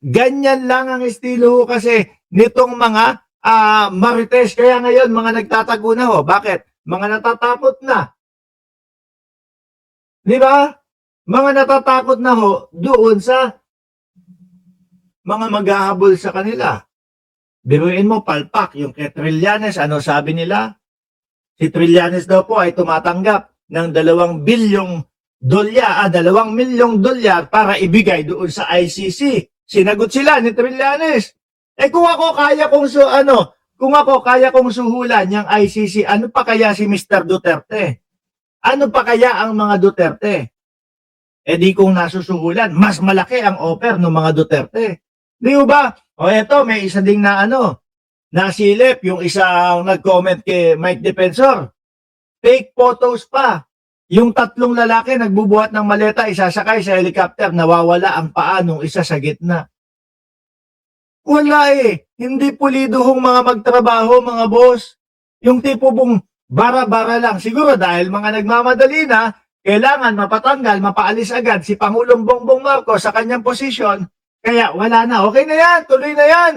Ganyan lang ang estilo ho kasi nitong mga marites. Kaya ngayon, mga nagtatago na ho. Bakit? Mga natatakot na. Di ba? Mga natatakot na ho doon sa mga maghahabol sa kanila. Biruin mo, palpak, yung kay Trillanes, ano sabi nila? Si Trillanes daw po ay tumatanggap ng 2 milyong dolyar para ibigay doon sa ICC. Sinagot sila ni Trillanes. Kung ako kaya kong suhulan yung ICC, ano pa kaya si Mr. Duterte? Ano pa kaya ang mga Duterte? Di kung nasusuhulan, mas malaki ang offer ng mga Duterte. Di ba? O eto, may isa ding nasilip, yung isang nag-comment kay Mike Defensor. Fake photos pa. Yung 3 lalaki nagbubuhat ng maleta, isasakay sa helicopter, nawawala ang paa nung isa sa gitna. Wala Hindi pulidohong mga magtrabaho, mga boss. Yung tipo pong bara-bara lang. Siguro dahil mga nagmamadali na, kailangan mapatanggal, mapaalis agad si Pangulong Bongbong Marcos sa kanyang posisyon. Kaya wala na. Okay na yan. Tuloy na yan.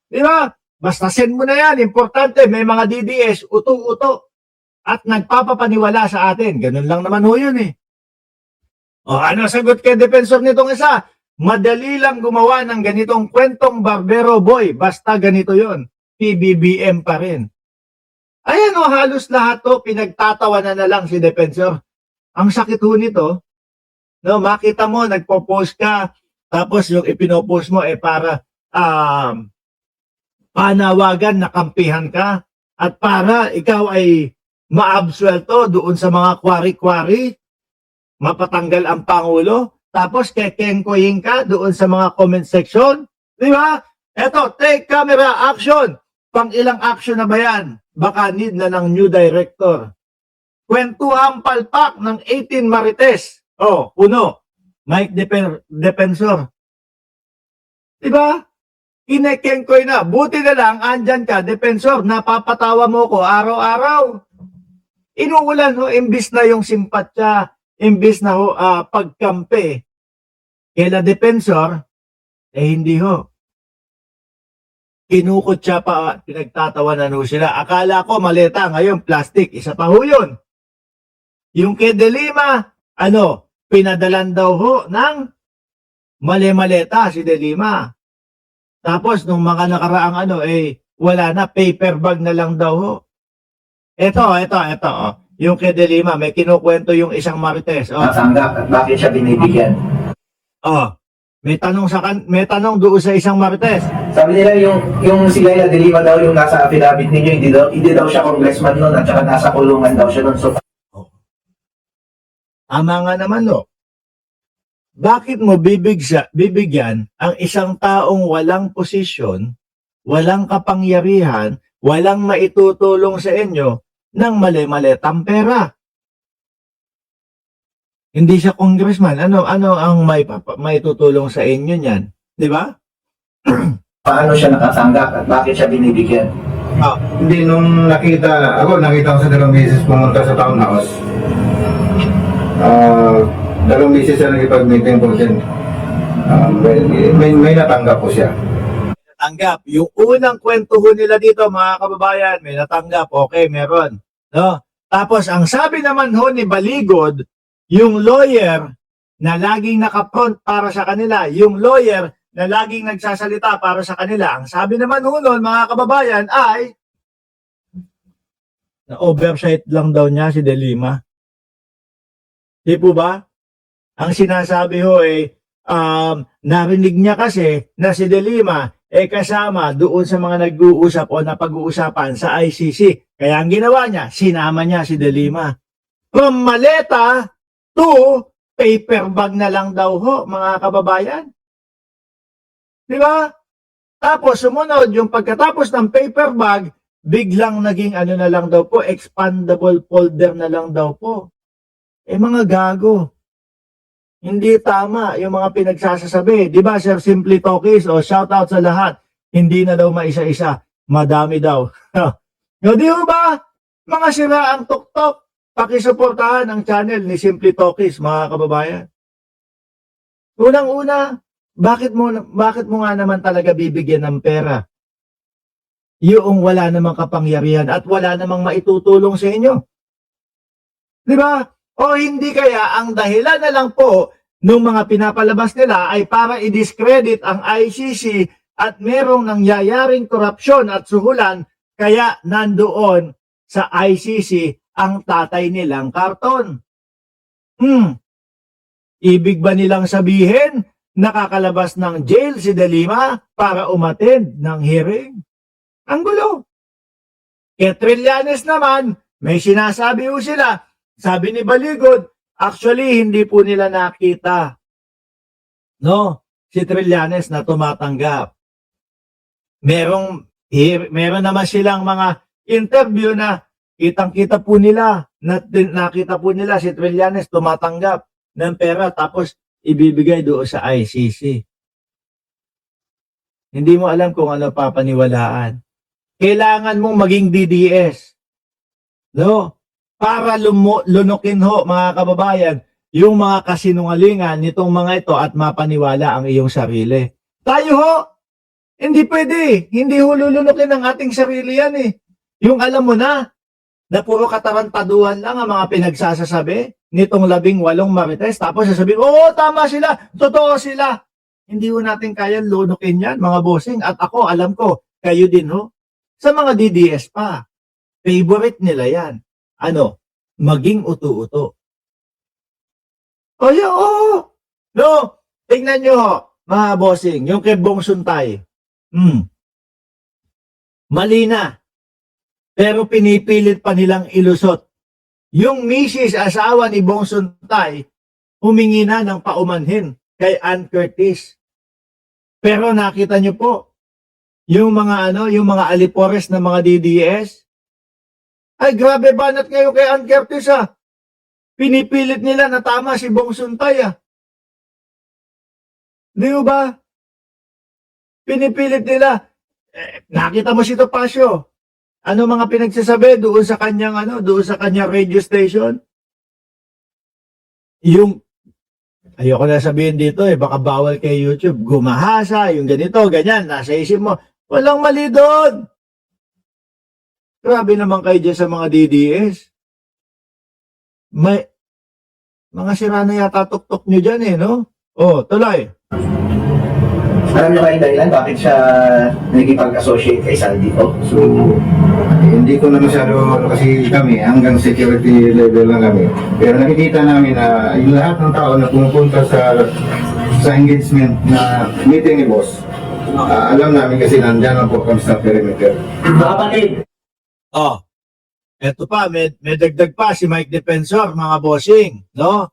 Di ba? Basta send mo na yan. Importante, may mga DDS, uto-uto. At nagpapapaniwala sa atin. Ganun lang naman ho yun O ano sagot kay Defensor nitong isa? Madali lang gumawa ng ganitong kwentong barbero boy. Basta ganito yon. PBBM pa rin. Ayan halos lahat pinagtatawanan na lang si Defensor. Ang sakit ho nito, makita mo, nagpo-post ka, tapos yung ipinopost mo para panawagan na kampihan ka at para ikaw ay maabsuelto doon sa mga kwari-kwari, mapatanggal ang Pangulo, tapos kekengkoyin ka doon sa mga comment section. Di ba? Eto, take camera action. Pang ilang action na ba yan? Baka need na ng new director. Kwentuhang palpak ng 18 marites. Puno. Mike Defensor. Diba? Kinekengkoy na. Buti na lang, andyan ka, Defensor, napapatawa mo ko araw-araw. Inuulan imbis na yung simpatya, imbis na pagkampi. Kaya Defensor, hindi Kinukot siya pa, pinagtatawanan sila. Akala ko maleta, ngayon plastic, isa pa yun. Yung kay De Lima, pinadalan daw ng mali-maleta si De Lima. Tapos nung mga nakaraang wala na, paper bag na lang daw Ito. Yung kay De Lima, may kinukwento yung isang marites. Natanggap at bakit siya binibigyan? May tanong doon sa isang marites. Sabi nila yung si Leila de Lima daw yung nasa affidavit ninyo, hindi daw siya congressman noon at saka nasa kulungan daw siya noon. So, tama nga naman Bakit mo bibigyan ang isang taong walang posisyon, walang kapangyarihan, walang maitutulong sa inyo ng mali-maletang pera? Hindi siya congressman. Ano ang may tutulong sa inyo niyan? Di ba? paano siya nakatanggap at bakit siya binibigyan? Hindi, nung nakita ko sa 2 beses pumunta sa townhouse. 2 beses siya nakipag-meeting po din. May natanggap po siya. Natanggap. Yung unang kwento nila dito, mga kababayan, may natanggap. Okay, meron. No? Tapos, ang sabi naman ni Baligod, yung lawyer na laging nakapront para sa kanila, yung lawyer na laging nagsasalita para sa kanila, ang sabi naman nun, mga kababayan, ay na oversight lang daw niya si De Lima. Di po ba? Ang sinasabi narinig niya kasi na si De Lima kasama doon sa mga nag-uusap o napag-uusapan sa ICC. Kaya ang ginawa niya, sinama niya si De Lima. From maleta to paper bag na lang daw mga kababayan. Di ba? Tapos sumunod yung pagkatapos ng paper bag, biglang naging na lang daw expandable folder na lang daw mga gago. Hindi tama yung mga pinagsasasabi. Di ba, Sir Simply Talkies, shout out sa lahat. Hindi na daw maisa-isa. Madami daw. Di ba? Mga sira ang tuktok. Pakisuportahan ang channel ni Simply Talkies, mga kababayan. Unang-una, bakit mo nga naman talaga bibigyan ng pera? Yung wala namang kapangyarihan at wala namang maitutulong sa inyo. Di ba? O hindi kaya ang dahilan na lang po nung mga pinapalabas nila ay para i-discredit ang ICC at merong nangyayaring korupsyon at suhulan kaya nandoon sa ICC ang tatay nilang karton. Ibig ba nilang sabihin nakakalabas ng jail si De Lima para umattend ng hearing? Ang gulo. Kaya Trillanes naman, may sinasabi ho sila. Sabi ni Baligod, actually hindi po nila nakita. No? Si Trillanes na tumatanggap. Meron naman silang mga interview na kitang-kita po nila, nakita po nila si Trillanes tumatanggap ng pera tapos ibibigay doon sa ICC. Hindi mo alam kung ano papaniwalaan. Kailangan mong maging DDS. No? Para lunukin ho, mga kababayan, yung mga kasinungalingan nitong mga ito at mapaniwala ang iyong sarili. Tayo ho, hindi pwede. Hindi ho lulunukin ang ating sarili yan eh. Yung alam mo na puro katarantaduhan lang ang mga pinagsasasabi nitong 18 marites, tapos sasabihin, oo, tama sila, totoo sila. Hindi ho natin kaya lunukin yan, mga bossing. At ako, alam ko, kayo din ho. Sa mga DDS pa, favorite nila yan. Ano? Maging uto-uto. O yeah, oo. No, tingnan nyo ho, mga bossing, yung kay Bong Suntay. Mali na. Pero pinipilit pa nilang ilusot. Yung misis asawa ni Bong Suntay, humingi na ng paumanhin kay Ann Curtis. Pero nakita nyo po, yung mga yung mga alipores ng mga DDS, ay grabe banat kayo kay Ann Curtis ah. Pinipilit nila na tama si Bong Suntay ah. Di ba? Pinipilit nila. Nakita mo si Topacio. Ano mga pinagsasabi doon sa kanyang doon sa kanyang radio station? Yung ayoko na sabihin dito baka bawal kay YouTube, gumahasa, yung ganito, ganyan, nasa isip mo. Walang mali doon. Grabe naman kayo dyan sa mga DDS. May mga sira na yata tuktok nyo dyan no? Oh, tuloy. Alam niyo kayo dahilan bakit siya nagipag-associate kay Saldi ko? So, hindi ko na masyado, kasi kami, hanggang security level lang kami. Pero nakikita namin na yung lahat ng tao na pumupunta sa engagement na meeting ni boss, alam namin kasi nandyan ang po kami sa perimeter. Kapatid! Oh, eto pa, may dagdag pa si Mike Defensor, mga bossing, no?